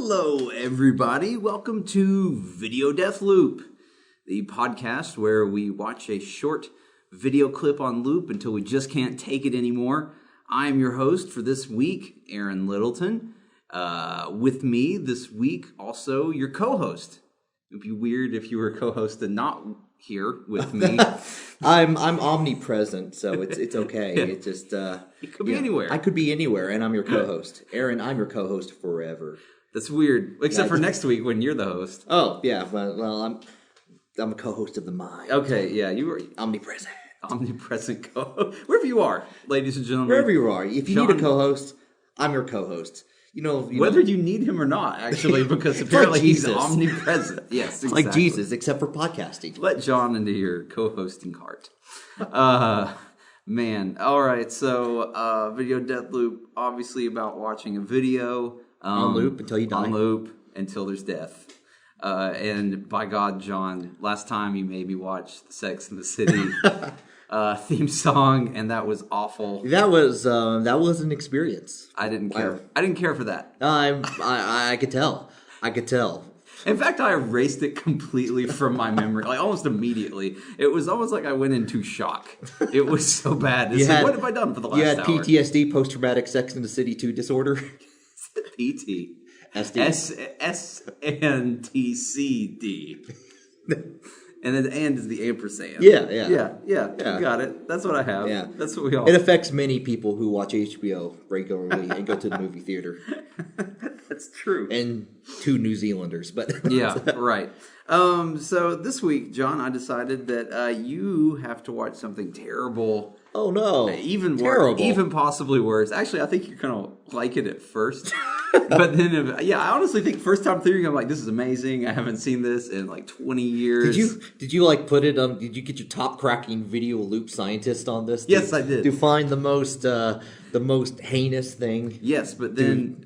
Hello, everybody. Welcome to Video Death Loop, the podcast where we watch a short video clip on loop until we just can't take it anymore. I'm your host for this week, Aaron Littleton. With me this week, also your co-host. It'd be weird if you were a co-host and not here with me. I'm omnipresent, so it's okay. Yeah. It just you could be anywhere. I could be anywhere, and I'm your co-host, Aaron. I'm your co-host forever. That's weird, except for next week when you're the host. Oh yeah, well I'm a co-host of the mind. Okay, yeah, you were omnipresent. Omnipresent co-host, wherever you are, ladies and gentlemen. Wherever you are, if you need a co-host, I'm your co-host. Whether you need him or not, actually, because apparently he's omnipresent. Yes, exactly. Like Jesus, except for podcasting. Let John into your co-hosting cart. Man. All right, so Video Death Loop, obviously about watching a video. On loop until you die. On loop until there's death. And by God, John, last time you made me watch the Sex and the City theme song, and that was awful. That was an experience. I didn't care. Wow. I didn't care for that. I could tell. In fact, I erased it completely from my memory, like almost immediately. It was almost like I went into shock. It was so bad. What have I done for the last hour? You had PTSD, post-traumatic Sex and the City 2 disorder? PT. SD? SNTCD. And then the and is the ampersand. Yeah. You got it. That's what I have. Yeah. That's what we all... It affects many people who watch HBO regularly and go to the movie theater. That's true. And 2 New Zealanders, but... Yeah, right. So this week, John, I decided that you have to watch something terrible. Oh, no. Even terrible. Even possibly worse. Actually, I think you're going to like it at first. But then, I honestly think first time through, I'm like, this is amazing. I haven't seen this in like 20 years. Did you like put it on? Did you get your top cracking video loop scientist on this? Yes, I did. To find the most heinous thing. Yes, but then,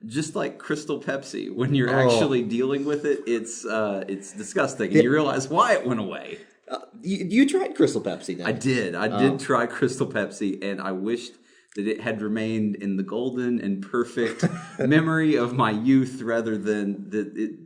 just like Crystal Pepsi, when you're actually dealing with it, it's disgusting, and you realize why it went away. You tried Crystal Pepsi then? I did. I did try Crystal Pepsi, and I wished that it had remained in the golden and perfect memory of my youth rather than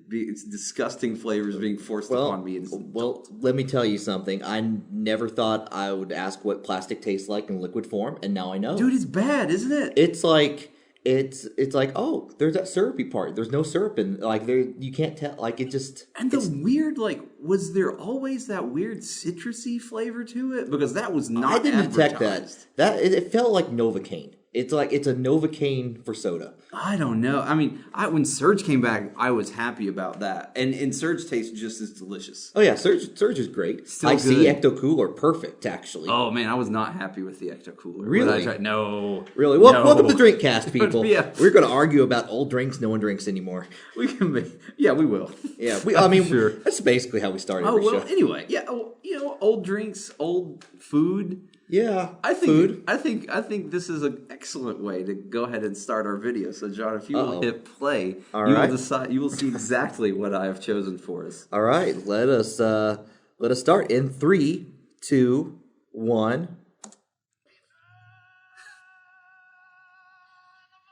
its disgusting flavors being forced upon me. Well, let me tell you something. I never thought I would ask what plastic tastes like in liquid form, and now I know. Dude, it's bad, isn't it? It's like... It's like, oh, there's that syrupy part. There's no syrup in, like, there, you can't tell, like, it just... And the weird, like, was there always that weird citrusy flavor to it? Because that was not I didn't detect that. It felt like Novocaine. It's like, it's a Novocaine for soda. I don't know. I mean, when Surge came back, I was happy about that. And Surge tastes just as delicious. Oh, yeah, Surge is great. Still good. See Ecto Cooler, perfect, actually. Oh, man, I was not happy with the Ecto Cooler. Really? No. Really? Well, welcome to Drinkcast, people. Yeah. We're going to argue about old drinks no one drinks anymore. We will. Yeah, I mean, sure. That's basically how we started the show. Anyway, yeah, old drinks, old food. Yeah, I think this is an excellent way to go ahead and start our video. So, John, if you will hit play, you will see exactly what I have chosen for us. All right, let us start in 3, 2, 1.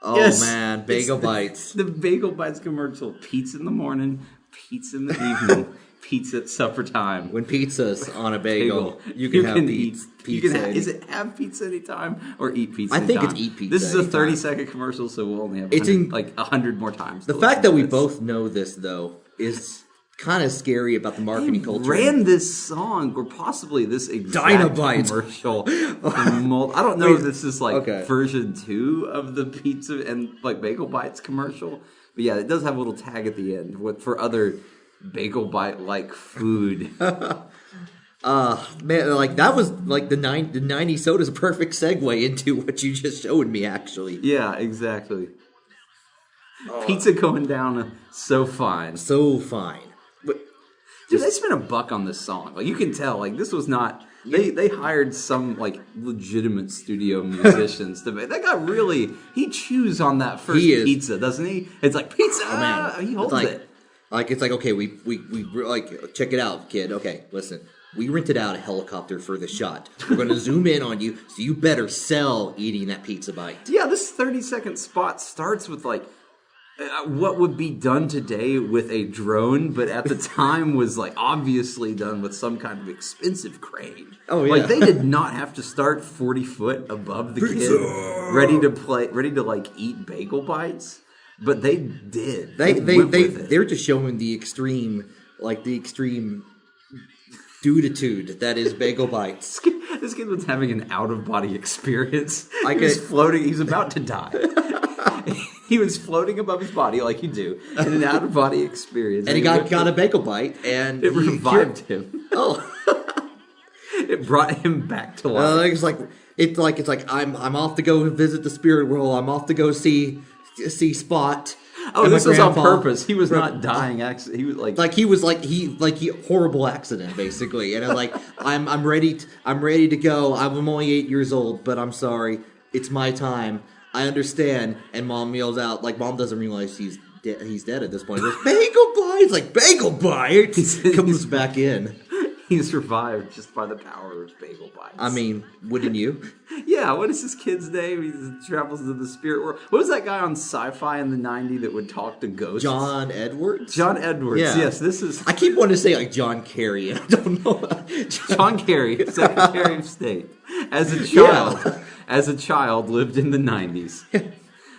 Oh yes, man, Bagel Bites. The Bagel Bites commercial. Pizza in the morning, pizza in the evening. Pizza at supper time. When pizza's on a bagel, you can have pizza. Is it have pizza anytime or eat pizza anytime? I think it's eat pizza. This is a 30-second commercial, so we'll only have 100 more times. The fact that we both know this, though, is kind of scary about the marketing culture. Ran this song, or possibly this exact Dynamite commercial. I don't know if this is version 2 of the pizza and like Bagel Bites commercial. But yeah, it does have a little tag at the end for other Bagel Bite like food. Man, like that was like the 90 soda's a perfect segue into what you just showed me, actually. Yeah, exactly. Pizza going down so fine. But dude, they spent $1 on this song. Like you can tell, like this was not. They hired some like legitimate studio musicians to make. That guy really he chews on that first pizza, doesn't he? It's like pizza. Oh, man. He holds it. Like it's like okay, we like check it out, kid. Okay, listen. We rented out a helicopter for the shot. We're going to zoom in on you, so you better sell eating that pizza bite. Yeah, this 30-second spot starts with like what would be done today with a drone, but at the time was like obviously done with some kind of expensive crane. Oh yeah, like they did not have to start 40 foot above the kid, ready to like eat bagel bites, but they did. They're just showing the extreme dudetude that is bagel bites. This kid was having an out of body experience. He was floating. He's about to die. He was floating above his body like you do in an out-of-body experience. And he got a bagel bite, and it revived him. Oh. It brought him back to life. It's like I'm off to go visit the spirit world. I'm off to go see Spot. Oh, this was on purpose. He was not dying. He was horrible accident basically. And I'm ready to go. I'm only 8 years old, but I'm sorry. It's my time. I understand. And Mom yells out, like Mom doesn't realize he's dead at this point. He goes, bagel bites, like bagel bites. Comes back in. He's survived just by the power of bagel bites. I mean, wouldn't you? Yeah, what is this kid's name? He travels to the spirit world. What was that guy on Sci-Fi in the 90s that would talk to ghosts? John Edwards? John Edwards, yeah. Yes. This is... I keep wanting to say like John Kerry, and I don't know. John Kerry, Secretary of State. As a child, lived in the 90s.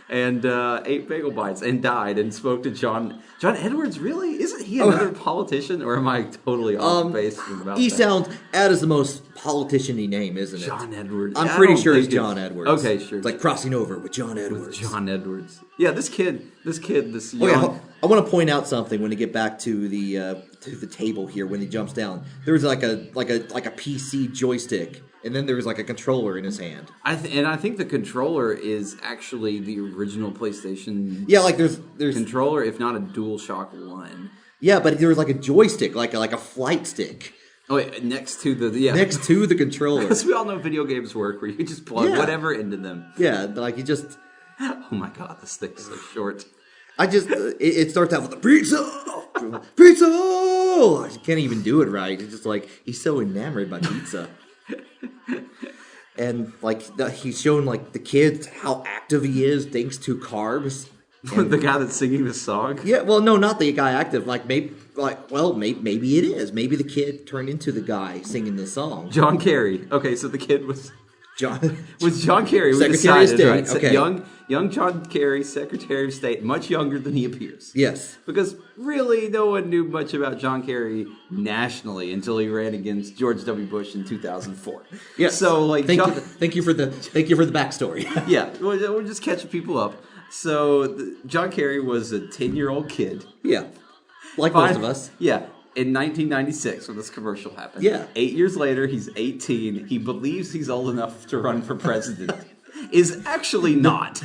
And ate bagel bites and died and spoke to John Edwards. Really? Isn't he another politician, or am I totally off base about he that? Sounds that is the most politician-y name, isn't it? John Edwards. I'm pretty sure it's John Edwards. Okay, sure. It's like crossing over with John Edwards. Yeah, this young. I want to point out something when we get back to the table here. When he jumps down, there's like a PC joystick. And then there's like a controller in his hand. I think the controller is actually the original PlayStation. Yeah, like there's controller, if not a DualShock 1. Yeah, but there was like a joystick, like a flight stick. Oh, wait, next to the controller. Because we all know video games work where you just plug whatever into them. Yeah, like you just. Oh my god, this thing's so short. It starts out with a pizza, pizza. I can't even do it right. It's just like he's so enamored by pizza. And he's showing like the kids how active he is thanks to carbs. The guy that's singing the song. Yeah, well, no, not the guy active. Maybe it is. Maybe the kid turned into the guy singing the song. John Kerry. Okay, so the kid was John Kerry. We Secretary of State. Right? Okay. Young John Kerry, Secretary of State, much younger than he appears. Yes. Because really, no one knew much about John Kerry nationally until he ran against George W. Bush in 2004. Yeah. So thank you for the backstory. Yeah, we're just catching people up. So John Kerry was a 10-year-old kid. Yeah. Like most of us. Yeah. In 1996, when this commercial happened. Yeah. 8 years later, he's 18. He believes he's old enough to run for president. Is actually not.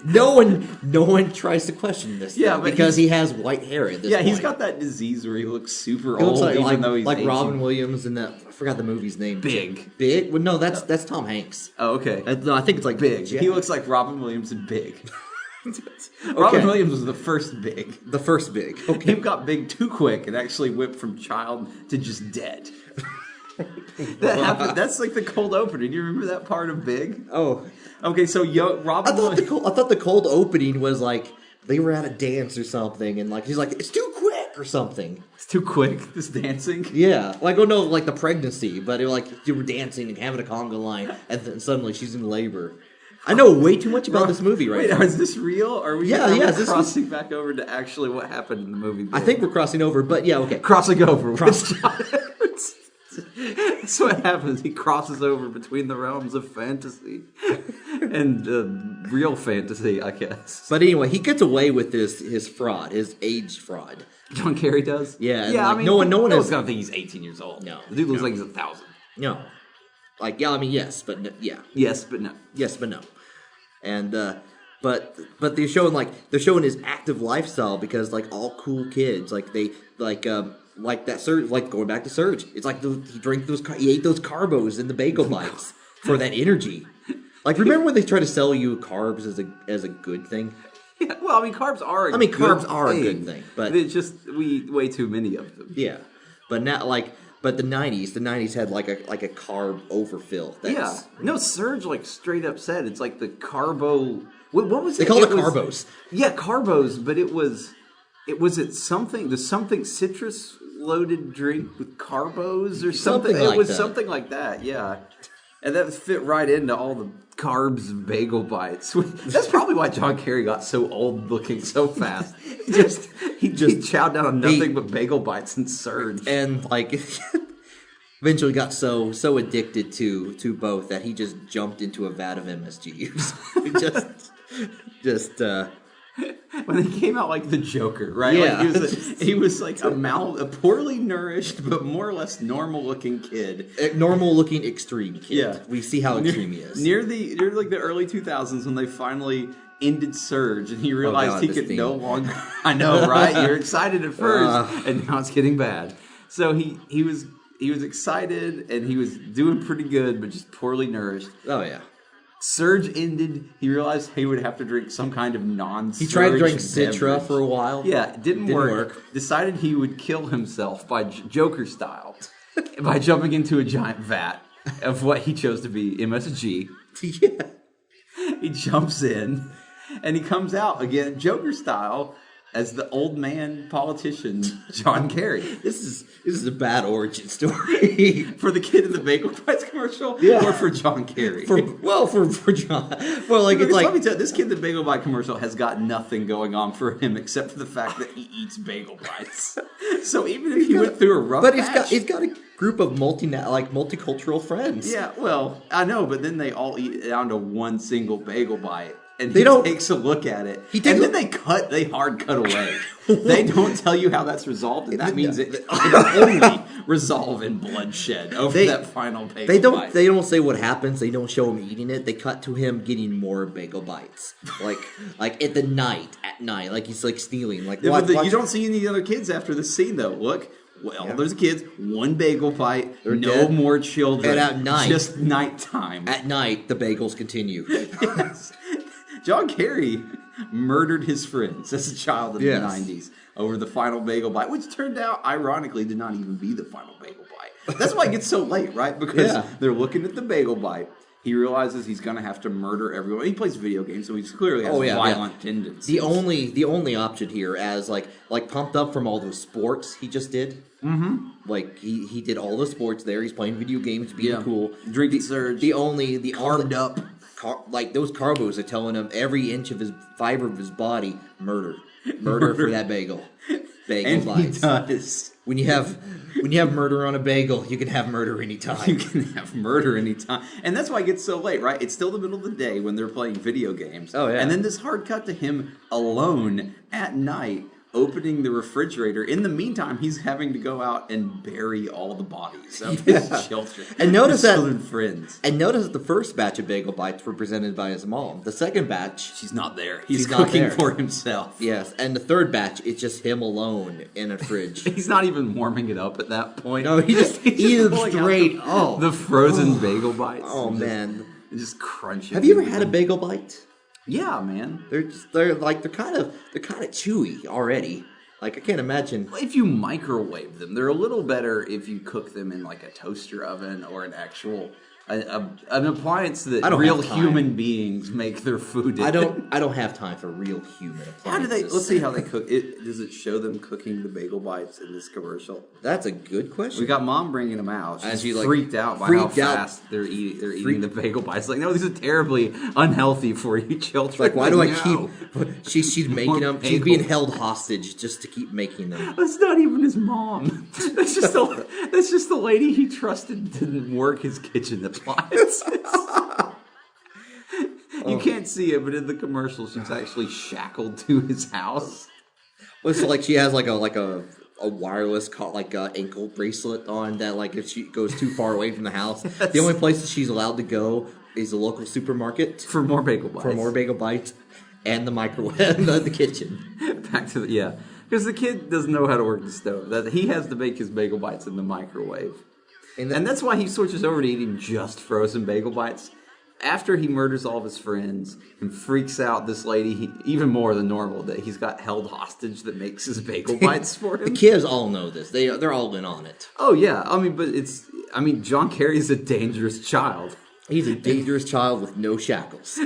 No one tries to question this. Yeah, because he has white hair at this point. He's got that disease where he looks super old, even though he's like 18. Robin Williams in that. I forgot the movie's name. Big. Well, no, that's Tom Hanks. Oh, okay. No, I think it's like Big. Yeah. He looks like Robin Williams in Big. Robin Williams was the first Big. The first Big. Okay. He got big too quick and actually whipped from child to just dead. That happened. That's like the cold opening. Do you remember that part of Big? Oh. Okay, so Robin Williams... I thought the cold opening was like they were at a dance or something, and like he's like, it's too quick or something. It's too quick, this dancing? Yeah. Like the pregnancy, but it was like you were dancing and having a conga line, and then suddenly she's in labor. I know way too much about this movie right now. Wait, is this real? Are we crossing back over to actually what happened in the movie? I think we're crossing over, but yeah, okay. Crossing over. That's what happens. He crosses over between the realms of fantasy and real fantasy, I guess. But anyway, he gets away with his fraud, his age fraud. John Kerry does? Yeah. Yeah, like, I mean, no one is going to think he's 18 years old. No. The dude looks like he's 1,000. No. Like, yeah, I mean, yes, but no, yeah. Yes, but no. Yes, but no. And, but they're showing his active lifestyle because, like, all cool kids, like, they, like that Surge, like, going back to Surge, it's like he ate those carbos in the bagel bites for that energy. Like, remember when they try to sell you carbs as a good thing? Yeah, well, I mean, carbs are a good thing, but it's just we eat way too many of them. Yeah, but now, like But the '90s had like a carb overfill. Yeah. No, Surge like straight up said it's like the carbo. What was They it? called it carbos. Yeah, carbos, but it was something. There's something citrus loaded drink with carbos or something. Something like it was that. something like that. Yeah, and that fit right into all the carbs of bagel bites. That's probably why John Kerry got so old looking so fast. He chowed down on nothing but bagel bites and Surge. And like eventually got so addicted to both that he just jumped into a vat of MSGs. When they came out like the Joker, right? Yeah. Like he was like a poorly nourished but more or less normal looking kid. A normal looking extreme kid. Yeah. We see how extreme he is. Near like the early 2000s when they finally ended Surge and he realized he could no longer. I know, right? You're excited at first, and now it's getting bad. So he was excited and he was doing pretty good, but just poorly nourished. Oh yeah. Surge ended. He realized he would have to drink some kind of non-Surge. He tried to drink Citra beverage. for a while. Yeah, it didn't work. Decided he would kill himself by Joker style by jumping into a giant vat of what he chose to be MSG. Yeah. He jumps in and he comes out again Joker style as the old man politician John Kerry. This is a bad origin story. For the kid in the Bagel Bites commercial, or for John Kerry? For John. Well, like it's like let me tell you, this kid in the Bagel Bite commercial has got nothing going on for him except for the fact that he eats bagel bites. So even if he went through a rough patch, he's got a group of multicultural friends. Yeah, well, I know, but then they all eat down to one single bagel bite. And They don't- takes a look at it. Then they hard cut away. They don't tell you how that's resolved, and that means it only resolve in bloodshed over that final bagel bite. They don't say what happens. They don't show him eating it. They cut to him getting more bagel bites, like at night, like he's like stealing. Like Yeah, but you don't see any other kids after the scene though. Look, there's kids, one bagel bite, They're no dead. more children. And at night, just nighttime. At night, the bagels continue. Yes. John Kerry murdered his friends as a child in the 90s over the final bagel bite, which turned out, ironically, to not even be the final bagel bite. That's why it gets so late, right? Because they're looking at the bagel bite. He realizes he's going to have to murder everyone. He plays video games, so he clearly has violent tendencies. The only option here, as like pumped up from all those sports he just did. Mm-hmm. Like he did all the sports there. He's playing video games, being cool, drinking Surge, carved up. Like those carbos are telling him every inch of his fiber of his body, murder for that bagel. Bagel bites. He does. When you have murder on a bagel, you can have murder anytime. You can have murder anytime. And that's why it gets so late, right? It's still the middle of the day when they're playing video games. Oh, yeah. And then this hard cut to him alone at night opening the refrigerator. In the meantime, he's having to go out and bury all the bodies of his children. And notice his children friends. And notice the first batch of bagel bites were presented by his mom. The second batch, she's not there. He's not cooking there. for himself. Yes, and the third batch, it's just him alone in a fridge. He's not even warming it up at that point. No, he just eats them straight. The frozen bagel bites. Oh man, just crunching. Have you ever had a bagel bite? Yeah, man. They're kind of chewy already. Like, I can't imagine. If you microwave them, they're a little better if you cook them in like a toaster oven or an actual an appliance that real human beings make their food in. I don't have time for real human appliances. How do they? Let's see how they cook it. Does it show them cooking the bagel bites in this commercial? That's a good question. We got mom bringing them out. She's like, freaked out by how fast they're eating the bagel bites. Like, no, these are terribly unhealthy for you children. Like, why do I keep? She's making them. She's being held hostage just to keep making them. That's not even his mom. That's just the lady he trusted to work his kitchen appliances. You can't see it, but in the commercial, she's actually shackled to his house. Well, so like she has like a wireless ankle bracelet on that, like if she goes too far away from the house, the only place that she's allowed to go is a local supermarket for more bagel bites. And the microwave, the kitchen. Back to because the kid doesn't know how to work the stove. That he has to make his bagel bites in the microwave, and that's why he switches over to eating just frozen bagel bites. after he murders all of his friends and freaks out this lady even more than normal, that he's got held hostage that makes his bagel bites for him. The kids all know this. They're all in on it. Oh yeah, but John Kerry's a dangerous child. He's a dangerous child with no shackles.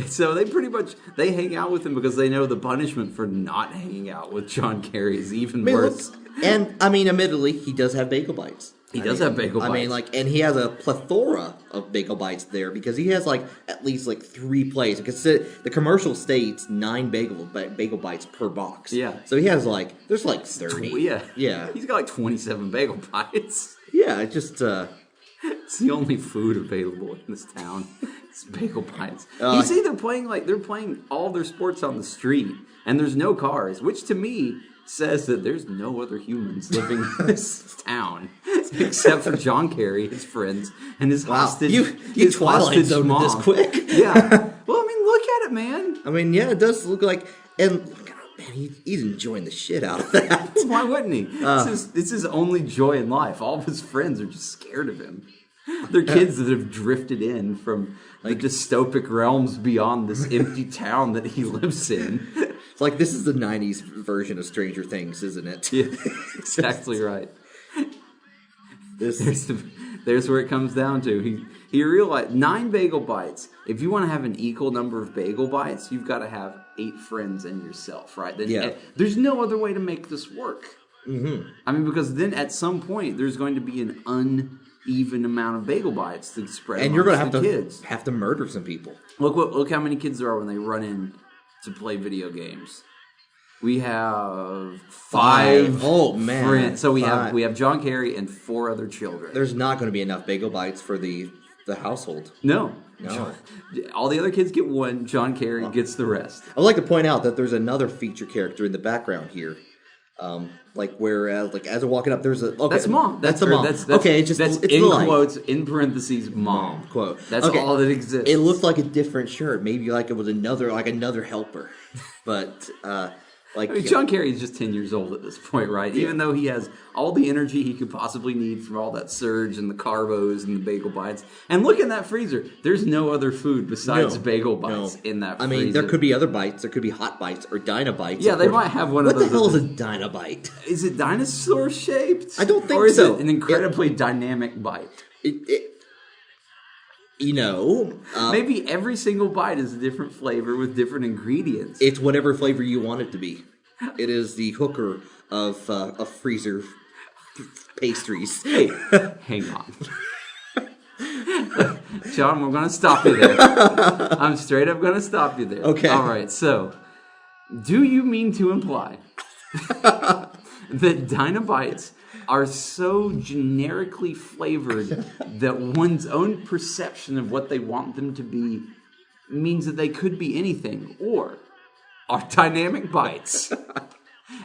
So they hang out with him because they know the punishment for not hanging out with John Kerry is even worse. Admittedly, he does have bagel bites. He does have bagel bites. And he has a plethora of bagel bites there because he has at least 3 plays. Because the commercial states 9 bagel bites per box. Yeah. So he has there's 30. Yeah. Yeah. He's got 27 bagel bites. Yeah, it just it's the only food available in this town. It's bagel bites. You see, they're playing all their sports on the street, and there's no cars, which to me says that there's no other humans living in this town except for John Kerry, his friends, and his hostage. You Twilight Zoned this quick. Yeah. Well, look at it, man. Yeah, it does look like, and man, he's enjoying the shit out of that. Why wouldn't he? It's his only joy in life. All of his friends are just scared of him. They're kids that have drifted in from the dystopic realms beyond this empty town that he lives in. It's this is the 90s version of Stranger Things, isn't it? Yeah, exactly right. There's where it comes down to. He realized 9 bagel bites. If you want to have an equal number of bagel bites, you've got to have 8 friends and yourself, right? There's no other way to make this work. Mm-hmm. Because then at some point there's going to be an uneven amount of bagel bites to spread. And you're going to have to murder some people. Look how many kids there are when they run in to play video games. We have 5. Oh man! Friends. So we have John Kerry and 4 other children. There's not going to be enough bagel bites for the household. No. All the other kids get 1. John Kerry gets the rest. I would like to point out that there's another feature character in the background here. Whereas as we're walking up, there's that's mom. That's the mom. That's it's in the quotes in parentheses mom quote. That's all that exists. It looked like a different shirt. Maybe it was another helper, but. John Kerry is just 10 years old at this point, right? Yeah. Even though he has all the energy he could possibly need from all that surge and the carbos and the bagel bites. And look in that freezer. There's no other food besides bagel bites in that freezer. There could be other bites. There could be hot bites or Dynabites. Yeah, they might have one of those. What the hell is a Dynabite? Is it dinosaur shaped? I don't think so. Or is it an incredibly dynamic bite? Maybe every single bite is a different flavor with different ingredients. It's whatever flavor you want it to be. It is the hooker of freezer pastries. Hey, hang on. John, we're going to stop you there. I'm straight up going to stop you there. Okay. All right, so, do you mean to imply that Dynabites are so generically flavored that one's own perception of what they want them to be means that they could be anything? Or are dynamic bites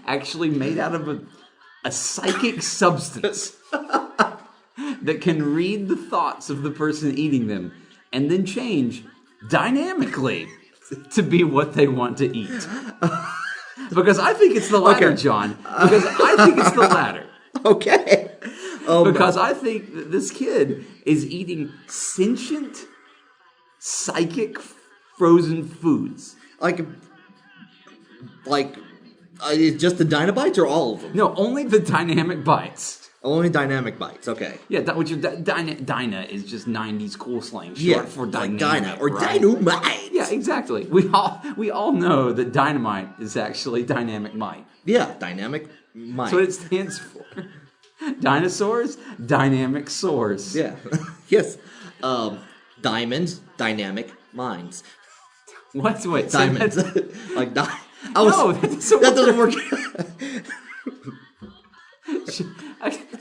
actually made out of a psychic substance that can read the thoughts of the person eating them and then change dynamically to be what they want to eat? Because I think it's the latter, John. Because I think it's the latter. Okay. Because I think that this kid is eating sentient, psychic, frozen foods. Just the Dynabites or all of them? No, only the dynamic bites. Only dynamic bites, okay. Yeah, Dyna is just 90s cool slang short for dynamic. Dyna or dynamite. Yeah, exactly. We all know that dynamite is actually dynamic might. Yeah, dynamic might. That's what it stands for. Dinosaurs, dynamic sores. Yeah. Yes. Diamonds, dynamic minds. What? Wait, diamonds. That doesn't work.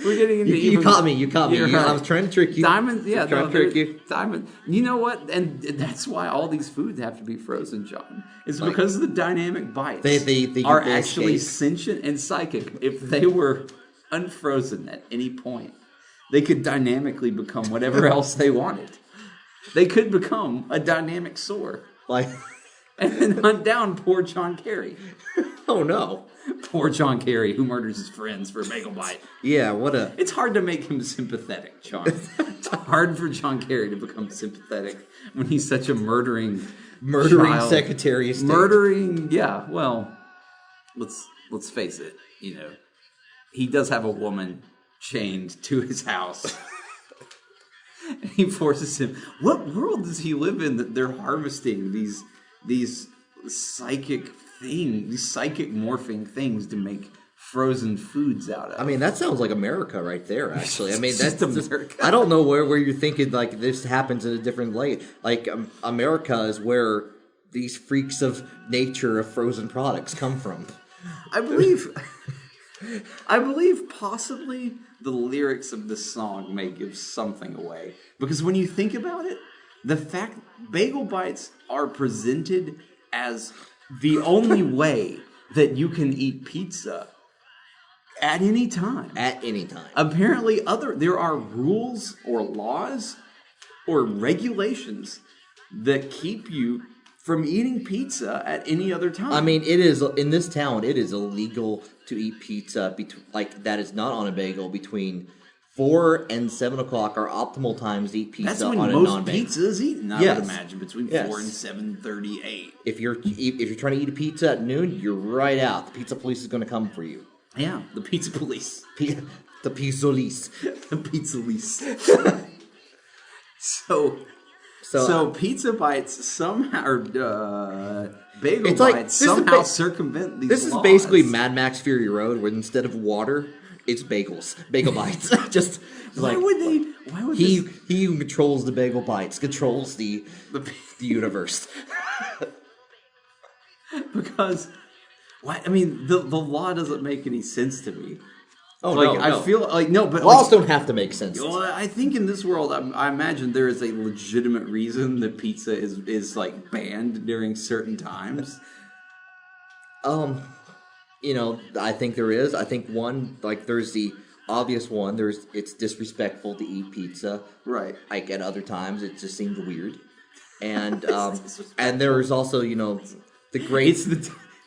We're getting into you caught me. I was trying to trick you. Diamonds, yeah. Trying to trick you. Diamond. You know what? And that's why all these foods have to be frozen, John. It's because the dynamic bites they are actually sentient and psychic. If they were unfrozen at any point, they could dynamically become whatever else they wanted. They could become a dynamic sore. And then hunt down poor John Kerry. Oh no. Poor John Kerry, who murders his friends for a bagel bite. Yeah, what a... It's hard to make him sympathetic, John. It's hard for John Kerry to become sympathetic when he's such a murdering child. Secretary of State. Yeah, well, let's face it, he does have a woman chained to his house. And he forces him. What world does he live in that they're harvesting these psychic things, these psychic morphing things to make frozen foods out of? I mean, that sounds like America right there, actually. I mean, that's just America. I don't know where you're thinking, like, this happens in a different light. Like, America is where these freaks of nature of frozen products come from. I believe possibly the lyrics of this song may give something away. Because when you think about it, the fact bagel bites are presented as the only way that you can eat pizza at any time. At any time. Apparently there are rules or laws or regulations that keep you from eating pizza at any other time. I mean, it is in this town. It is illegal to eat pizza that is not on a bagel between 4 and 7 o'clock are optimal times to eat pizza. That's when on a most non-bagel. pizza is eaten. I would imagine between 4 and 7:38. If you're trying to eat a pizza at noon, you're right out. The pizza police is going to come for you. Yeah, the pizza police. The pizza police. The pizza police. So pizza bites somehow, or bagel bites somehow circumvent these laws. This is basically Mad Max Fury Road, where instead of water, it's bagels. Bagel bites. Just why would he who controls the bagel bites controls the universe. Because why? I mean, the law doesn't make any sense to me. Oh, like, no. I feel like no, but laws don't have to make sense. Well, I think in this world, I imagine there is a legitimate reason that pizza is like banned during certain times. I think there is. I think one, like, there's the obvious one. It's disrespectful to eat pizza. Right. Like, at other times, it just seems weird. And and there is also, the great.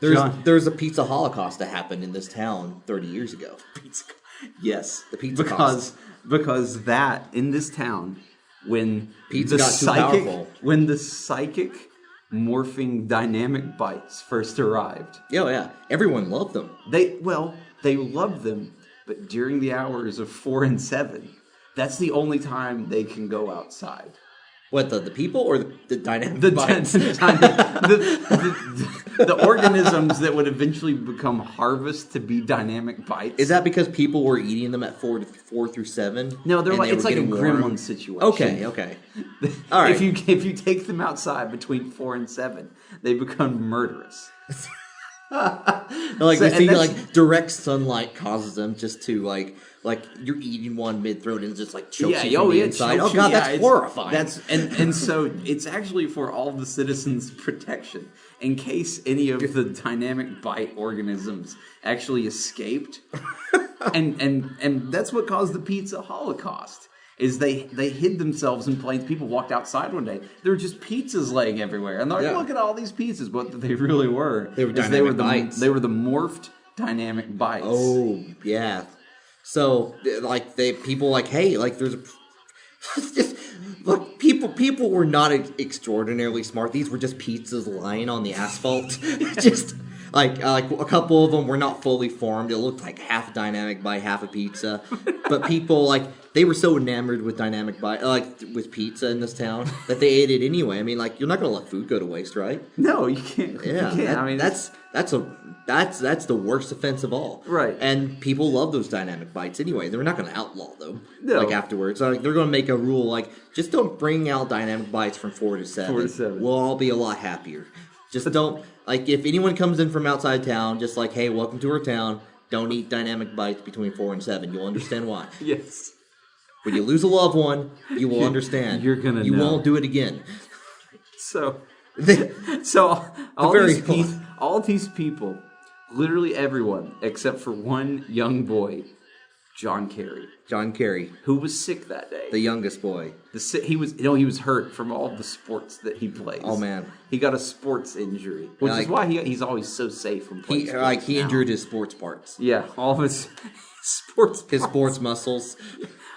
There's a pizza holocaust that happened in this town 30 years ago. Yes, the pizza because that in this town when pizza got too powerful, when the psychic morphing dynamic bites first arrived. Yeah, everyone loved them. They loved them, but during the hours of 4 and 7, that's the only time they can go outside. What, the people or the dynamic bites? The organisms that would eventually become harvest to be dynamic bites. Is that because people were eating them at 4 through 7? No, it's like a gremlin situation. Okay. All right. If you take them outside between 4 and 7, they become murderous. Direct sunlight causes them just to like you're eating one mid-throat and it's just like chokes you from the inside. Oh god, that's horrifying. And so it's actually for all the citizens' protection in case any of the dynamic bite organisms actually escaped. and that's what caused the pizza holocaust. Is they hid themselves in planes. People walked outside one day. There were just pizzas laying everywhere, and they're like, "Look at all these pizzas." But they really were. They were dynamic bites. They were the morphed dynamic bites. Oh yeah. So people like, hey, like there's look, people were not extraordinarily smart. These were just pizzas lying on the asphalt. Just like a couple of them were not fully formed. It looked like half a dynamic bite, half a pizza. But people they were so enamored with dynamic bite, with pizza in this town that they ate it anyway. I mean, you're not gonna let food go to waste, right? No, you can't. Yeah, you can't. I mean, that's the worst offense of all. Right. And people love those dynamic bites anyway. They're not going to outlaw them afterwards. They're going to make a rule just don't bring out dynamic bites from 4 to 7. 4 to 7. We'll all be a lot happier. Just don't if anyone comes in from outside town, just hey, welcome to our town. Don't eat dynamic bites between 4 and 7. You'll understand why. Yes. When you lose a loved one, you will understand. You're gonna. You won't do it again. So all these people, literally everyone except for one young boy, John Kerry. John Kerry, Who was sick that day. the youngest boy. He was hurt from all the sports that he plays. Oh man, he got a sports injury, which is why he's always so safe from playing. He injured his sports parts. Yeah, all of his sports muscles.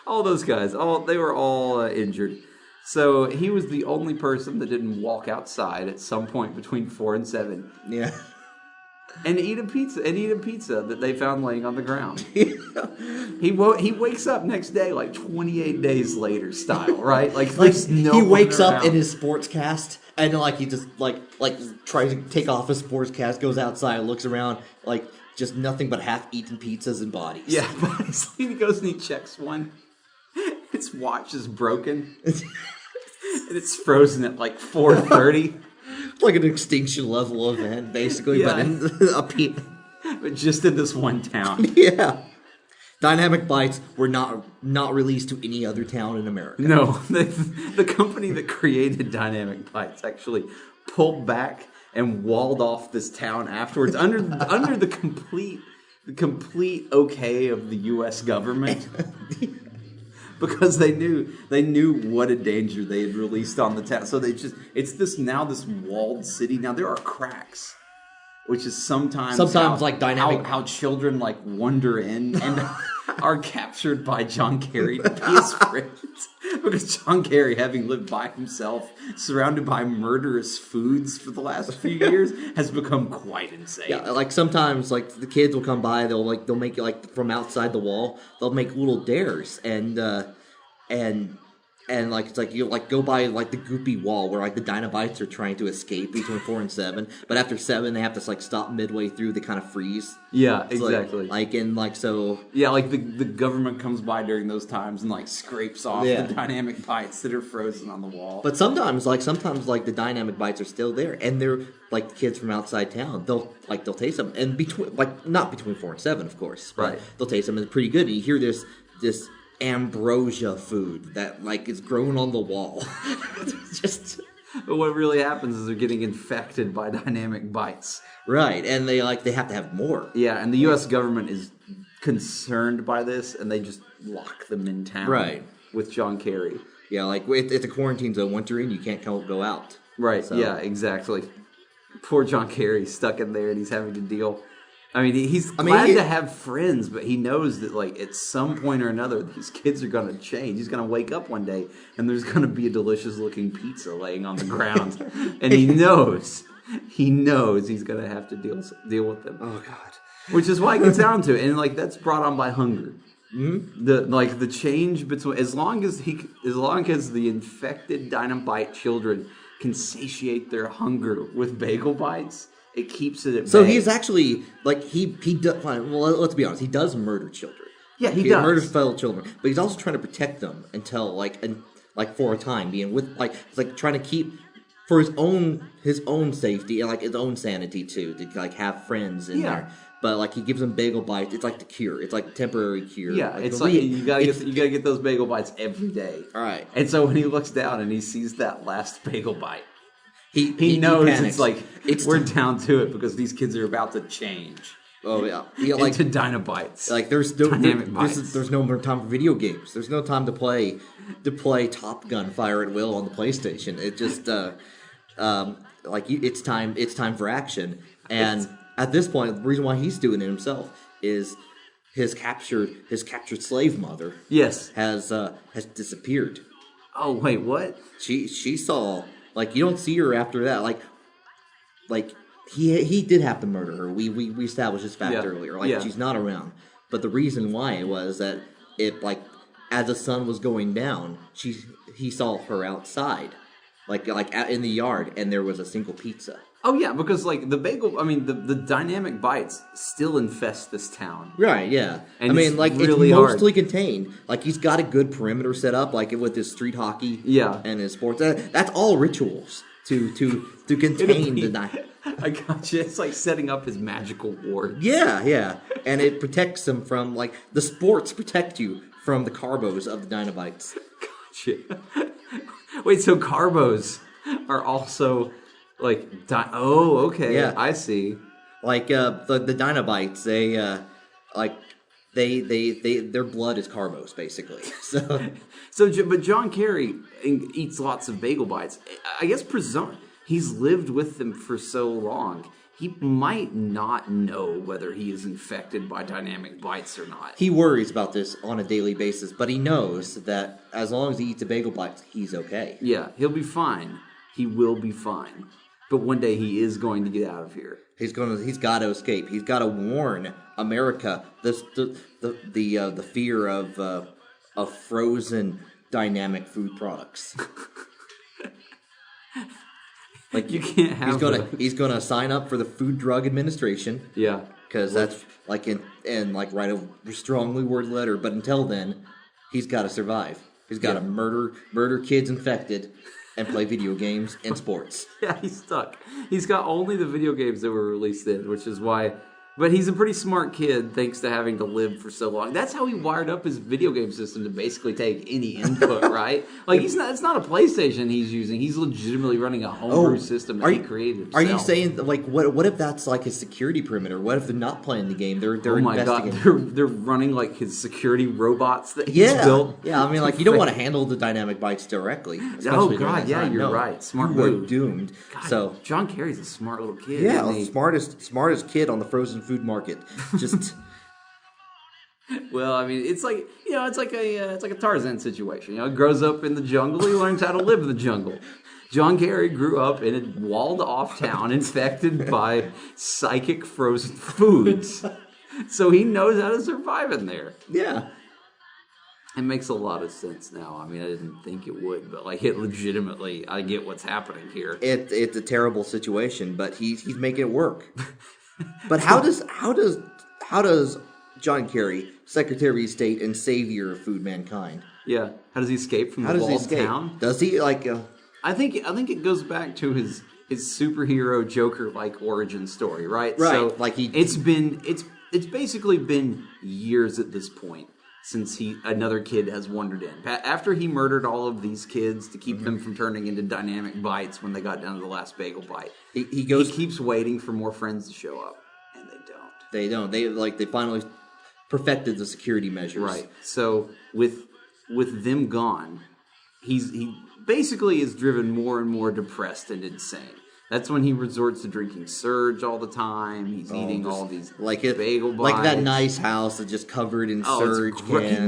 All those guys, they were all injured. So he was the only person that didn't walk outside at some point between 4 and 7. Yeah. And eat a pizza that they found laying on the ground. He wakes up next day like 28 days later style, right? Like he wakes up in his sports cast and like he just like tries to take off his sports cast, goes outside, looks around, like just nothing but half-eaten pizzas and bodies. Yeah, but he goes and he checks one. His watch is broken. And it's frozen at like 4:30. Like an extinction level event, basically, Yeah. But just in this one town. Yeah. Dynamic Bites were not released to any other town in America. No, the company that created Dynamic Bites actually pulled back and walled off this town afterwards under the complete okay of the U.S. government. Because they knew what a danger they had released on the town. So it's this walled city. Now there are cracks, which is sometimes like dynamic how children like wander in and are captured by John Kerry to be his friends. Because John Kerry, having lived by himself, surrounded by murderous foods for the last few years, has become quite insane. Yeah, like sometimes like the kids will come by, they'll make it like from outside the wall, they'll make little dares and like it's like you like go by like the goopy wall where like the Dinobites are trying to escape between 4 and 7, but after 7 they have to like stop midway through, they kind of freeze. Yeah, exactly. Yeah, like the government comes by during those times and like scrapes off the Dynamic Bites that are frozen on the wall. But sometimes the Dynamic Bites are still there, and they're like the kids from outside town. They'll taste them, and not between 4 and 7, of course, but right. They'll taste them, and it's pretty good. And you hear this ambrosia food that like is growing on the wall. Just. But what really happens is they're getting infected by Dynamic Bites. Right, and they have to have more. Yeah, and the U.S. government is concerned by this, and they just lock them in town. Right. With John Kerry. Yeah, like it's a quarantine zone. Once you're in, you can't go out. Right. So. Yeah. Exactly. Poor John Kerry stuck in there, and he's having to deal. I mean, he's glad to have friends, but he knows that, like, at some point or another, these kids are going to change. He's going to wake up one day, and there's going to be a delicious-looking pizza laying on the ground. And he knows he's going to have to deal with them. Oh, God. Which is why it gets down to it. And, like, that's brought on by hunger. Mm-hmm. The change between... As long as the infected Dynamite children can satiate their hunger with bagel bites... It keeps it at bay. So he's actually, like, he does, well, let's be honest, he does murder children. Yeah, he does. He murders fellow children. But he's also trying to protect them until, like for a time, being with, like, it's like trying to keep, for his own safety, and, like, his own sanity, too, to, like, have friends in there. But, like, he gives them bagel bites. It's like the cure. It's like a temporary cure. Yeah, like, it's like you gotta get those bagel bites every day. All right. And so when he looks down and he sees that last bagel bite, He knows it's like we're down to it because these kids are about to change. Oh yeah, like into Dinobites. Like there's no more time for video games. There's no time to play Top Gun Fire at Will on the PlayStation. It just it's time for action. And at this point, the reason why he's doing it himself is his captured slave mother. Yes, has disappeared. Oh wait, what? She saw. Like, you don't see her after that. Like he did have to murder her. We established this fact earlier. Like, she's not around. But the reason why was that as the sun was going down, he saw her outside, like out in the yard, and there was a single pizza. Oh yeah, because like the Dynamic Bites still infest this town. Right, yeah. And it's really mostly contained. Like, he's got a good perimeter set up, like with his street hockey and his sports. That's all rituals to contain the Dynamic. I gotcha. It's like setting up his magical ward. Yeah. And it protects him from, like, the sports protect you from the carbos of the Dinobites. Gotcha. Wait, so carbos are also... Like, okay, yeah. I see. Like, the Dinobites, their blood is carbos basically. But John Kerry eats lots of bagel bites. I guess he's lived with them for so long. He might not know whether he is infected by dynamic bites or not. He worries about this on a daily basis, but he knows that as long as he eats a bagel bite, he's okay. Yeah, he'll be fine. He will be fine. But one day he is going to get out of here. He's got to escape. He's got to warn America the fear of frozen dynamic food products. Like you can't have. He's gonna sign up for the Food Drug Administration. Yeah, because that's like write a strongly worded letter. But until then, he's got to survive. He's got to murder kids infected, and play video games and sports. Yeah, he's stuck. He's got only the video games that were released then, which is why. But he's a pretty smart kid, thanks to having to live for so long. That's how he wired up his video game system to basically take any input, right? Like it's not a PlayStation he's using. He's legitimately running a homebrew system that he created himself. Are you saying like what if that's like his security perimeter? What if they're not playing the game? They're investigating. God, they're running like his security robots that he's built. Yeah, I mean like you don't want to handle the dynamic bites directly. Oh God, yeah, you're right. Smart move. We're doomed. God, so John Kerry's a smart little kid. Yeah, the smartest kid on the frozen food market. Just well, I mean, it's like a Tarzan situation. You know, he grows up in the jungle. He learns how to live in the jungle. John Kerry grew up in a walled-off town infected by psychic frozen foods, so he knows how to survive in there. Yeah. It makes a lot of sense now. I mean, I didn't think it would, but like it legitimately, I get what's happening here. It's a terrible situation, but he's making it work. But how does John Kerry, Secretary of State and Savior of Food Mankind? Yeah, how does he escape from the walled town? Does he like? I think it goes back to his superhero Joker like origin story, right? Right. So like it's basically been years at this point since another kid has wandered in. After he murdered all of these kids to keep them from turning into dynamic bites when they got down to the last bagel bite. He keeps waiting for more friends to show up, and they don't. They finally perfected the security measures. Right. So with them gone, he basically is driven more and more depressed and insane. That's when he resorts to drinking Surge all the time. He's eating all these bagel bites. Like that nice house that's just covered in Surge cans. He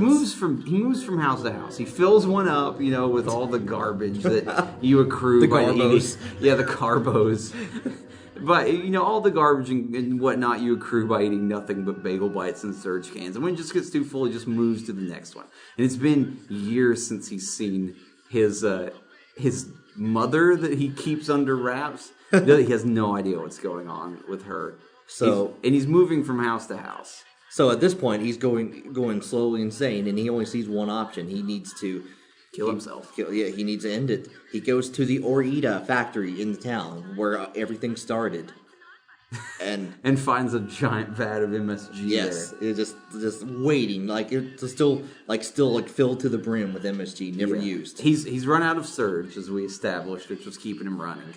moves from house to house. He fills one up, with all the garbage that you accrue by eating. Yeah, the carbos. But, all the garbage and whatnot you accrue by eating nothing but bagel bites and Surge cans. And when it just gets too full, he just moves to the next one. And it's been years since he's seen his mother that he keeps under wraps. He has no idea what's going on with her. He's moving from house to house. So at this point, he's going slowly insane, and he only sees one option. He needs to kill himself. He needs to end it. He goes to the Orita factory in the town where everything started, and finds a giant vat of MSG. Yes, it's just waiting, it's still filled to the brim with MSG, never used. He's run out of Surge, as we established, which was keeping him running,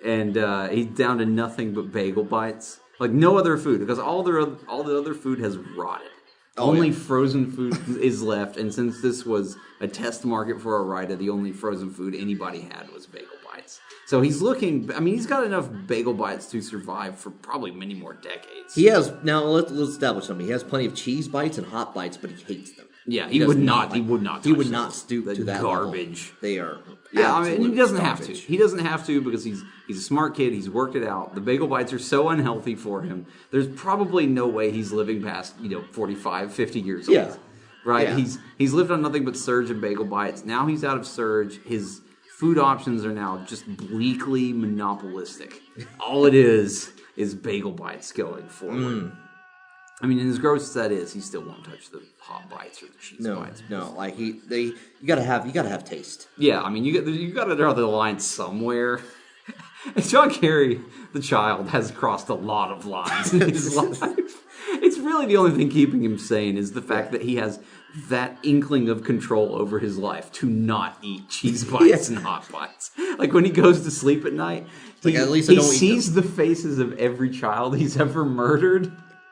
and he's down to nothing but bagel bites, like no other food, because all the other food has rotted. Only frozen food is left, and since this was a test market for Orita, the only frozen food anybody had was bagel bites. So he's got enough bagel bites to survive for probably many more decades. He has, now let's establish something. He has plenty of cheese bites and hot bites, but he hates them. Yeah, he would not stoop to that garbage. Level. They are. Yeah, he doesn't have to. He doesn't have to because he's a smart kid. He's worked it out. The bagel bites are so unhealthy for him. There's probably no way he's living past 45, 50 years old. Yeah. Right. Yeah. He's lived on nothing but Surge and bagel bites. Now he's out of Surge. His food options are now just bleakly monopolistic. All it is bagel bites going forward. I mean, and as gross as that is, he still won't touch the hot bites or the cheese bites. No, like you gotta have taste. Yeah, I mean, you gotta draw the line somewhere. John Kerry, the child, has crossed a lot of lines in his life. It's really the only thing keeping him sane is the fact that he has that inkling of control over his life to not eat cheese bites and hot bites. Like when he goes to sleep at night, he sees the faces of every child he's ever murdered.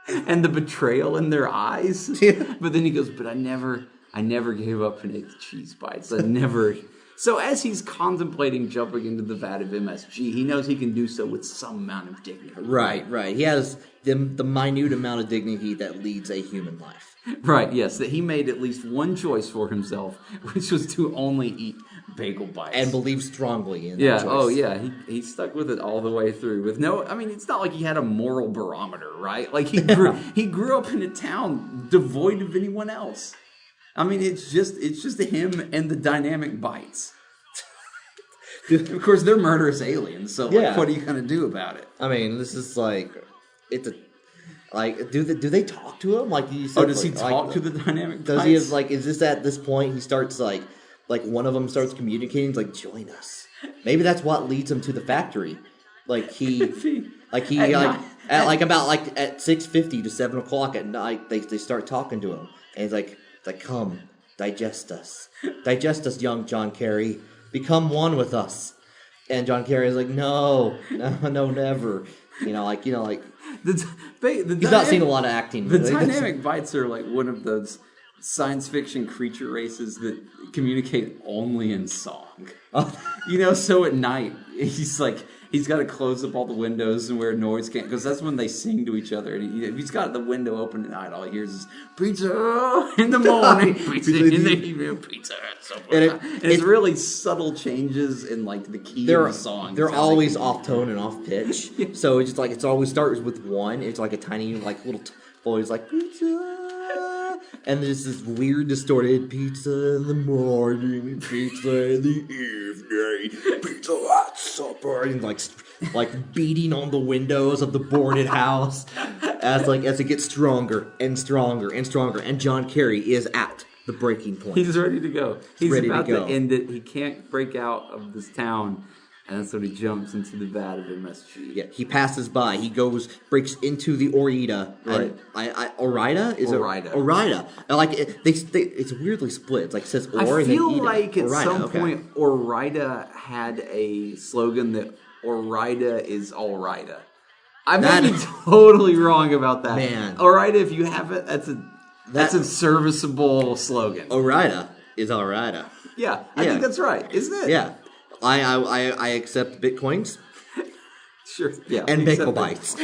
and the betrayal in their eyes. Yeah. But then he goes, but I never gave up any of the cheese bites. I never. So as he's contemplating jumping into the vat of MSG, he knows he can do so with some amount of dignity. Right. He has the minute amount of dignity that leads a human life. Right, yes. That he made at least one choice for himself, which was to only eat bagel bites. And believe strongly in that choice. Oh yeah, he stuck with it all the way through. With no, I mean, it's not like he had a moral barometer, right? Like he grew up in a town devoid of anyone else. I mean, it's just him and the dynamic bites. Of course, they're murderous aliens, so like, what are you going to do about it? I mean, this is like, it's a, like, do they talk to him? Like you said, does he talk to the dynamic bites? Does he have, like, is this at this point he starts like one of them starts communicating, like, join us. Maybe that's what leads him to the factory. Like he at 6:50 to 7 o'clock at night, they start talking to him, and he's like, come, digest us, young John Kerry, become one with us. And John Kerry is like, no, never. He's not seen a lot of acting. The dynamic bites are like one of those science fiction creature races that communicate only in song. So at night, he's got to close up all the windows and where noise can't, because that's when they sing to each other. And if he's got the window open at night, all he hears is pizza in the morning, pizza in the evening, pizza. And it's really subtle changes in like the key of the song. They're always off tone and off pitch. So it's just like it always starts with one. It's like a tiny like little voice like pizza. And there's this weird distorted pizza in the morning, pizza in the evening, pizza at supper, and like beating on the windows of the boarded house as it gets stronger and stronger and stronger. And John Kerry is at the breaking point. He's ready to go. He's ready about to go. to end it. He can't break out of this town. And that's when he jumps into the vat of MSG. Yeah, he passes by. He breaks into the Orida. Right. Orida? Orida. Like, it's weirdly split. It's like, it says or I and then feel Ida. like at Orida, some point, Orida had a slogan that Orida is Allrida. I may be totally wrong about that. Man. Orida, if you have it, that's a serviceable slogan. Orida is Orida. Yeah, I think that's right, isn't it? Yeah. I accept bitcoins. Sure. Yeah. And bagel bites.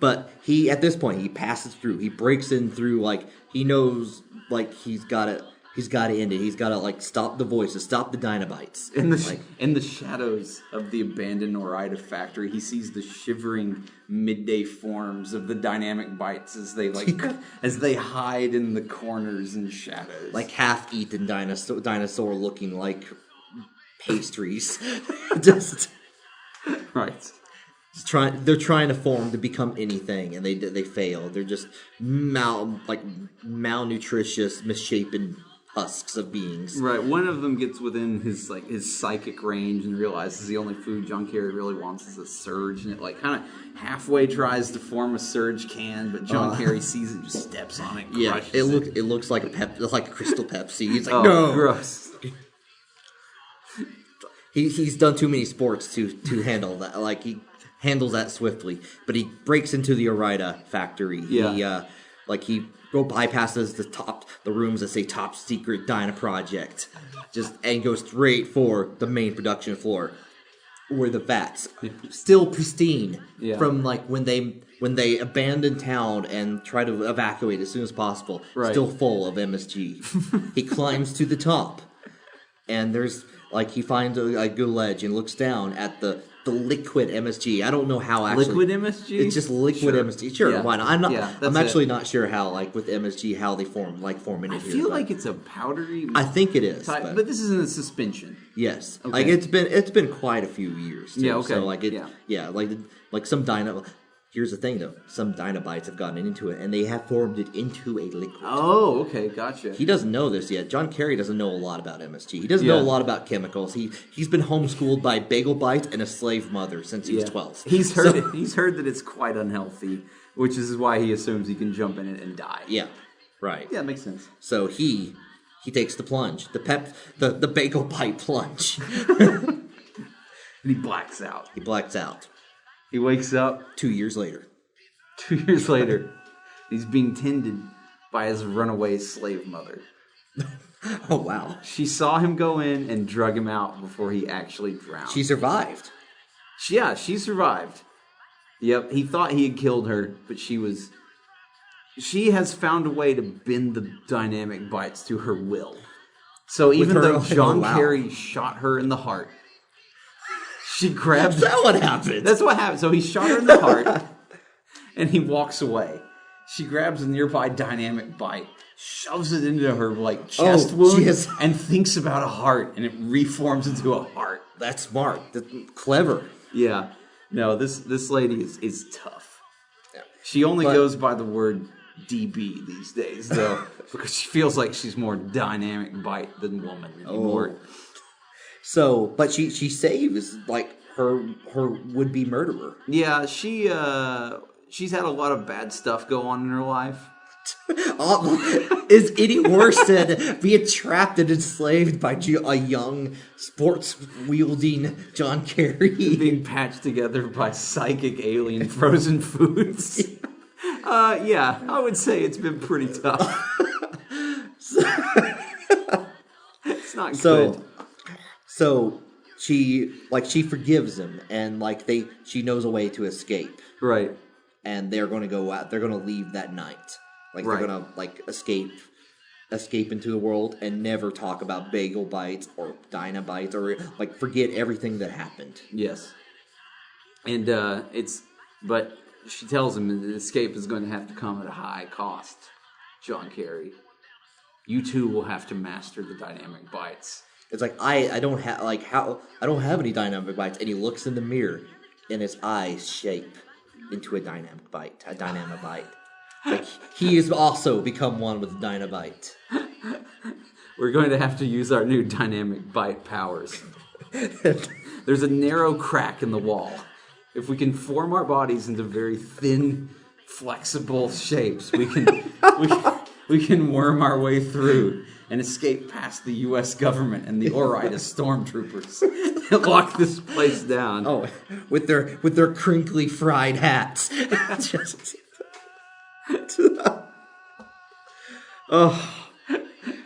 But he, at this point, he passes through. He breaks in through, like, he knows, like, he's got to end it. He's got to, like, stop the voices, stop the Dynabites. In the shadows of the abandoned Orida factory, he sees the shivering midday forms of the dynamic bites as they hide in the corners and shadows, like half-eaten dinosaur looking like pastries. Just right. They're trying to form to become anything, and they fail. They're just malnutritious, misshapen husks of beings. Right. One of them gets within his psychic range and realizes the only food John Kerry really wants is a surge, and it kind of halfway tries to form a surge can, but John Kerry sees it, and just steps on it. Yeah, it looks like like a Crystal Pepsi. He's like, no, gross. He's done too many sports to handle that. Like, he handles that swiftly, but he breaks into the Orida factory. Yeah. He bypasses the rooms that say top secret Dyna project, and goes straight for the main production floor, where the vats still pristine from when they abandon town and try to evacuate as soon as possible, still full of MSG. He climbs to the top, and there's he finds a good ledge and looks down at the liquid MSG. I don't know how actually. Liquid MSG? It's just liquid MSG. Sure, why not? I'm actually not sure how, with MSG, how they form in it here. I feel like it's a powdery. I think it is, type, but this isn't a suspension. Yes, okay. it's been quite a few years. Too. Yeah, okay. So some Dyna. Here's the thing, though. Some Dynabites have gotten into it, and they have formed it into a liquid. Oh, okay, gotcha. He doesn't know this yet. John Kerry doesn't know a lot about MSG. He doesn't know a lot about chemicals. He's been homeschooled by bagel bites and a slave mother since he was 12. He's heard that it's quite unhealthy, which is why he assumes he can jump in it and die. Yeah, right. Yeah, it makes sense. So he takes the plunge, the bagel bite plunge, and he blacks out. He blacks out. He wakes up 2 years later. 2 years later, he's being tended by his runaway slave mother. Oh, wow. She saw him go in and drug him out before he actually drowned. She survived. Yeah, she survived. Yep, he thought he had killed her, but she has found a way to bend the dynamic bites to her will. So even though John Kerry shot her in the heart, she grabbed... Is that what happened? That's what happened. So he shot her in the heart, and he walks away. She grabs a nearby dynamic bite, shoves it into her chest wound, and thinks about a heart, and it reforms into a heart. That's smart. That's clever. Yeah. No, this lady is tough. Yeah. She only goes by the word DB these days, though, because she feels like she's more dynamic bite than woman anymore. Oh. So, but she saves her would-be murderer. Yeah, she's had a lot of bad stuff go on in her life. Is any worse than being trapped and enslaved by a young sports-wielding John Kerry? Being patched together by psychic alien frozen foods. Yeah, I would say it's been pretty tough. It's not good. So she forgives him, and she knows a way to escape. Right. And they're going to go out. They're going to leave that night. They're going to escape into the world and never talk about bagel bites or Dynabites or forget everything that happened. Yes. And but she tells him the escape is going to have to come at a high cost, John Kerry. You too will have to master the dynamic bites. It's I don't have I don't have any dynamic bites, and he looks in the mirror, and his eyes shape into a dynamic bite. He has also become one with Dynamite. We're going to have to use our new dynamic bite powers. There's a narrow crack in the wall. If we can form our bodies into very thin, flexible shapes, we can worm our way through and escape past the U.S. government and the Orida stormtroopers that lock this place down. Oh, with their crinkly fried hats. Oh,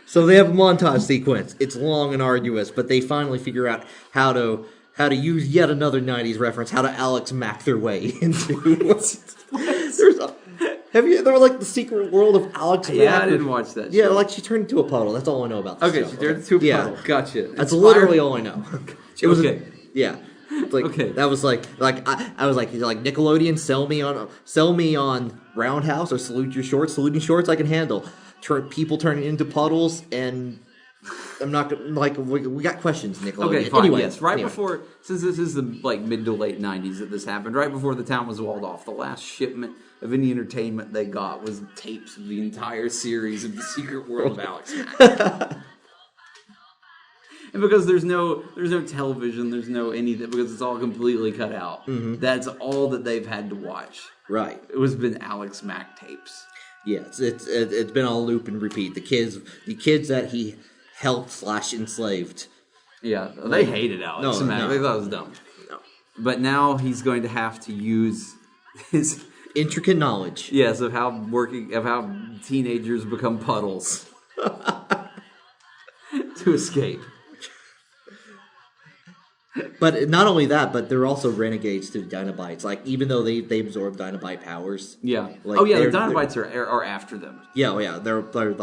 so they have a montage sequence. It's long and arduous, but they finally figure out how to use yet another 90s reference, how to Alex Mack their way into... Have you ever the secret world of Alex Mack? Yeah, I didn't watch that show. Yeah, she turned into a puddle. That's all I know about this show. She turned into a puddle. Gotcha. That's literally all I know. It was okay. Yeah. Okay. That was I was like Nickelodeon, sell me on Roundhouse or Saluting Shorts I can handle. People turning into puddles, and I'm not we got questions, Nickelodeon. Okay, fine. Anyway, yes, before, since this is the mid to late 90s that this happened, right before the town was walled off, the last shipment of any entertainment they got was tapes of the entire series of the Secret World of Alex Mack. And because there's no television, there's no anything, because it's all completely cut out. Mm-hmm. That's all that they've had to watch. Right. It was been Alex Mack tapes. Yeah, it's been on loop and repeat. The kids that he helped / enslaved. Yeah, they hated Alex Mack. They thought it was dumb. No. But now he's going to have to use his intricate knowledge. Yes, of how teenagers become puddles to escape. But not only that, but they're also renegades to Dinobites. Even though they absorb Dinobite powers. Yeah. The Dinobites are after them. Yeah, they're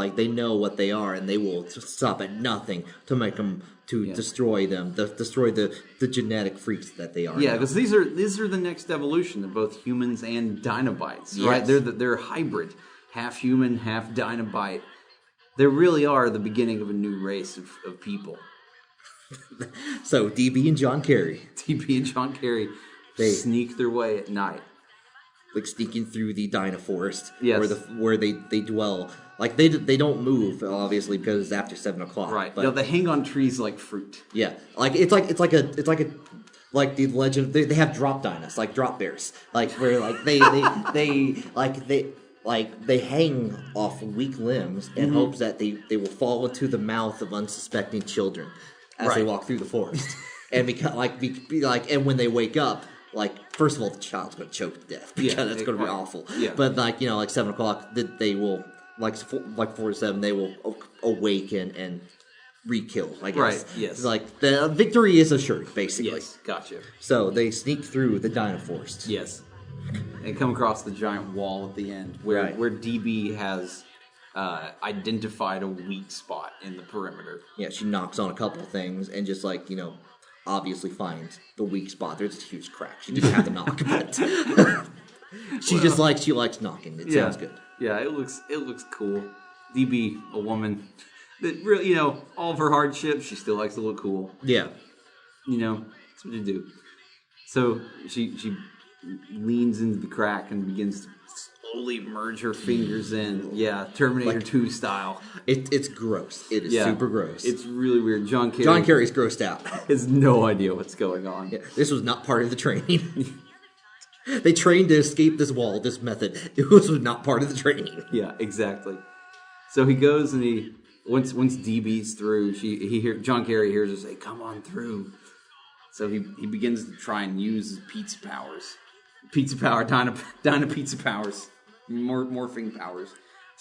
they know what they are, and they will stop at nothing to make them destroy them, destroy the genetic freaks that they are. Yeah, because these are the next evolution of both humans and Dinobites. Yes. Right? They're hybrid, half human, half Dinobite. They really are the beginning of a new race of people. So DB and John Kerry. They sneak their way at night, sneaking through the Dino Forest. Yes. where they dwell. They don't move, obviously, because it's after 7 o'clock. Right. But they hang on trees like fruit. Yeah. It's like the legend. They have drop dinos, like drop bears, where they hang off weak limbs in hopes that they will fall into the mouth of unsuspecting children as they walk through the forest, and and when they wake up, like, first of all, the child's going to choke to death because it's going to be awful. Yeah. But, like, 7 o'clock, they will, like 4 to 7, they will awaken and re-kill, I guess. Right, yes. Like, the victory is assured, basically. Yes, gotcha. So, they sneak through the Dynaforest. Yes. And come across the giant wall at the end where DB has identified a weak spot in the perimeter. Yeah, she knocks on a couple of things and just, like, obviously finds the weak spot. There's a huge crack. She didn't have to knock, but she likes knocking. It sounds good. Yeah, it looks cool. DB, a woman that really, all of her hardships, she still likes to look cool. Yeah. That's what you do. So she leans into the crack and begins to slowly merge her fingers in. Yeah, Terminator 2 style. It's gross. It is super gross. It's really weird. John Kerry's grossed out. Has no idea what's going on. Yeah, this was not part of the training. They trained to escape this wall, this method. It was not part of the training. Yeah, exactly. So he goes and once DB's through, John Kerry hears her say, "Come on through." So he begins to try and use his pizza powers. Dyna pizza powers. Morphing powers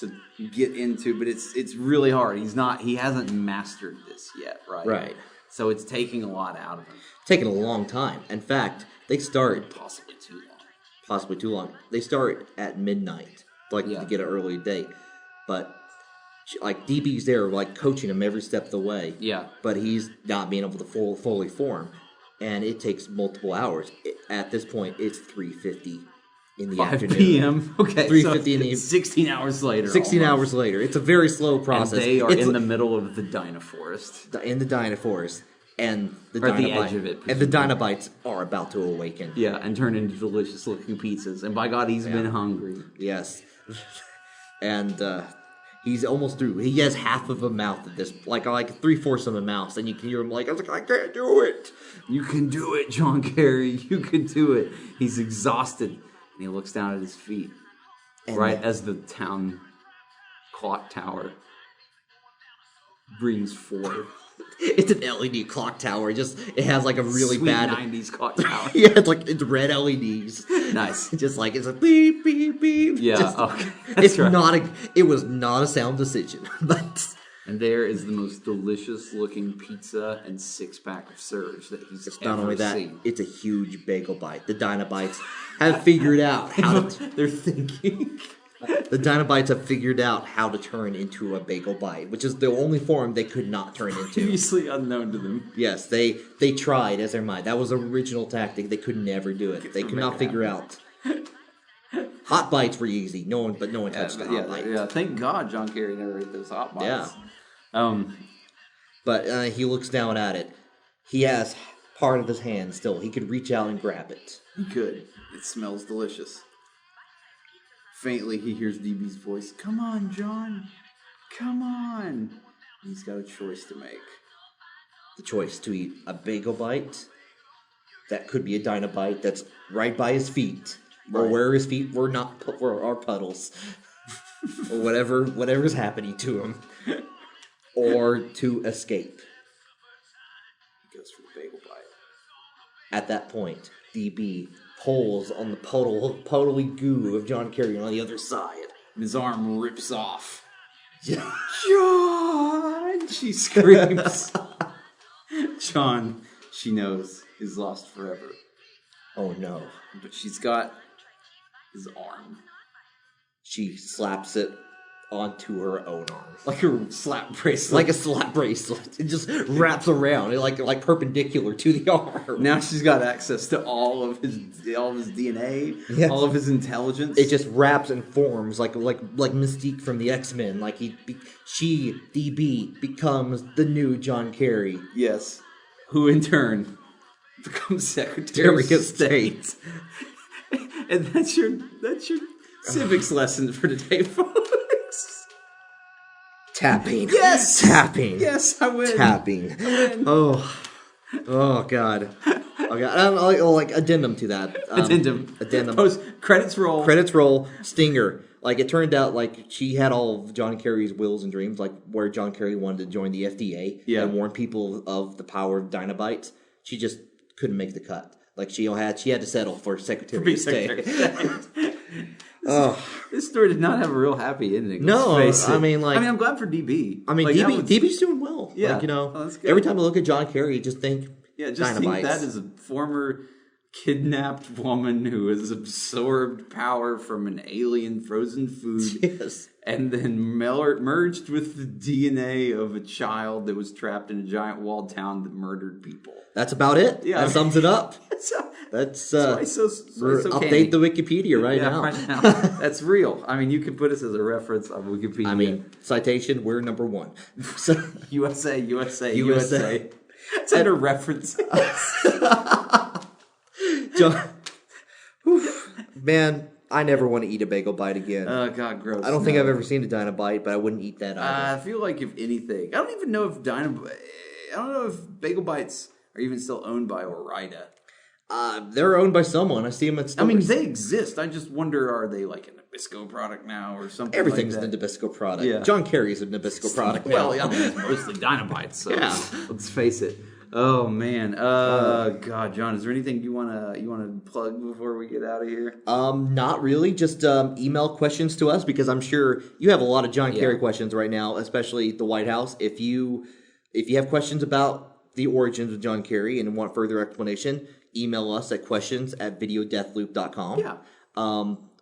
to get into, but it's really hard. He hasn't mastered this yet, right? Right. So it's taking a lot out of him. Taking a long time. In fact, they start Possibly too long. They start at midnight, to get an early date. But like DB's there, like coaching him every step of the way. Yeah. But he's not being able to fully form, and it takes multiple hours. At this point, it's 3:50 in the 5 afternoon. p.m. Okay, 3:50 so in the evening. 16 hours later. 16 almost. hours later. It's a very slow process. And they are in the middle of the Dynaforest. In the Dynaforest. And the Or at the edge of it. And the Dynabites are about to awaken. Yeah, and turn into delicious looking pizzas. And by God, he's been hungry. Yes. And he's almost through. He has half of a mouth at this, like 3/4 of a mouth, and you can hear him like, I can't do it. You can do it, John Kerry. You can do it. He's exhausted. And he looks down at his feet. And as the town clock tower brings forth. It's an LED clock tower. It has like a really Sweet bad 90s clock tower. Yeah, it's red LEDs. Nice. Just like it's a beep beep beep. Yeah, okay. That's right. It was not a sound decision, but. And there is the most delicious looking pizza and 6-pack of Surge that he's ever seen. Not only that, it's a huge bagel bite. The Dynabites have figured out how to. They're thinking. The Dynabites have figured out how to turn into a bagel bite, which is the only form they could not turn into. Previously unknown to them. Yes, they tried as their mind. That was the original tactic. They could never do it. They could not figure out. Hot bites were easy. No one touched the hot bite. Yeah, thank God John Kerry never ate those hot bites. Yeah. But he looks down at it. He has part of his hand still. He could reach out and grab it. He could. It smells delicious. Faintly, he hears DB's voice. Come on, John. Come on. He's got a choice to make. The choice to eat a bagel bite. That could be a Dynabite that's right by his feet. Right. Or where his feet were are puddles. Or whatever's happening to him. Or to escape. He goes for the bagel bite. At that point, DB pulls on the puddly goo of John Kerry on the other side. His arm rips off. John! She screams. John, she knows, is lost forever. Oh no. But she's got his arm. She slaps it onto her own arm. Like a slap bracelet. Like a slap bracelet. It just wraps around, like perpendicular to the arm. Now she's got access to all of his DNA, all of his intelligence. It just wraps and forms like Mystique from the X-Men. Like she, DB, becomes the new John Kerry. Yes. Who in turn becomes Secretary of State. And that's your civics lesson for today, folks. Tapping. Yes! Tapping. Yes, I win. Tapping. I win. Oh, God. Oh, God. Like, addendum to that. Addendum. Credits roll. Credits roll. Stinger. Like, it turned out, like, she had all of John Kerry's wills and dreams, like, where John Kerry wanted to join the FDA and warn people of the power of Dynabites. She just couldn't make the cut. Like she had to settle for Secretary of State. This story did not have a real happy ending. No, I mean, I'm glad for DB. I mean, like, DB's doing well. Yeah, like, every time I look at John Kerry, just think, just Dynabites. think that is a former kidnapped woman who has absorbed power from an alien frozen food, yes, and then merged with the DNA of a child that was trapped in a giant walled town that murdered people. That's about it. Yeah, that sums it up. That's why so update the Wikipedia now. Right now. That's real. I mean, you can put us as a reference on Wikipedia. I mean, citation, we're number 1. So, USA. It's under references. Man, I never want to eat a bagel bite again. Oh, God, gross. I don't think I've ever seen a Dynabite, but I wouldn't eat that either. I feel like if anything, I don't even know if Bagel Bites are even still owned by Ore-Ida. They're owned by someone. I see them at stores. I mean, they exist. I just wonder, are they like a Nabisco product now or something? Everything's like a Nabisco product. Yeah. John Kerry's a Nabisco product. Well, I mean, it's mostly Dynabites, so let's face it. Oh man, God, John, is there anything you wanna plug before we get out of here? Not really. Just email questions to us because I'm sure you have a lot of John Kerry questions right now, especially the White House. If you have questions about the origins of John Kerry and want further explanation, email us at questions@videodeathloop.com. Yeah.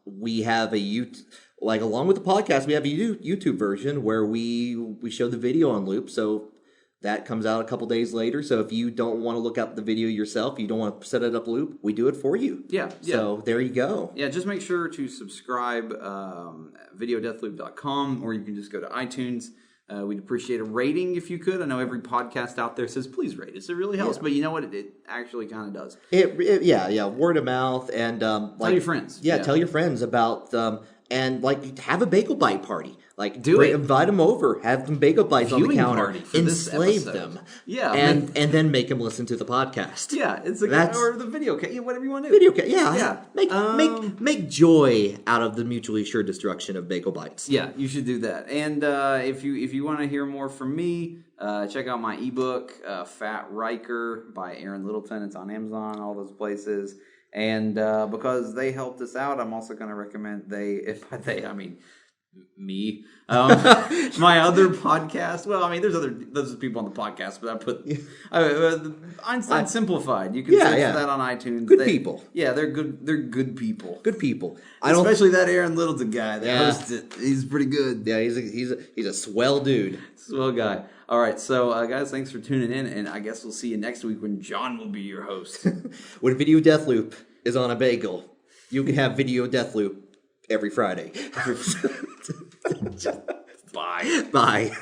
We have along with the podcast, we have a YouTube version where we show the video on loop. So that comes out a couple days later. So if you don't want to look up the video yourself, you don't want to set it up loop, we do it for you. Yeah. So there you go. Yeah, just make sure to subscribe at videodeathloop.com, or you can just go to iTunes. We'd appreciate a rating if you could. I know every podcast out there says, please rate us. It really helps. But you know what? It actually kind of does. Word of mouth. And tell your friends. Tell your friends about and have a bagel bite party. Invite them over, have them bagel bites on the counter, enslave them, and then make them listen to the podcast. Yeah, it's or the video, whatever you want to do. Video, make joy out of the mutually assured destruction of bagel bites. Yeah, you should do that. And if you want to hear more from me, check out my ebook, Fat Riker by Aaron Littleton. It's on Amazon, all those places. And because they helped us out, I'm also going to recommend I mean me, my other podcast. Well, I mean, there's people on the podcast, but I put Einstein Simplified. You can search for that on iTunes. Good people. Yeah, they're good. They're good people. Good people. Especially that Aaron Littleton guy that hosts it. He's pretty good. Yeah, he's a swell dude. Swell guy. All right, so guys, thanks for tuning in, and I guess we'll see you next week when John will be your host. When Video Death Loop is on a bagel, you can have Video Death Loop every Friday. Bye. Bye.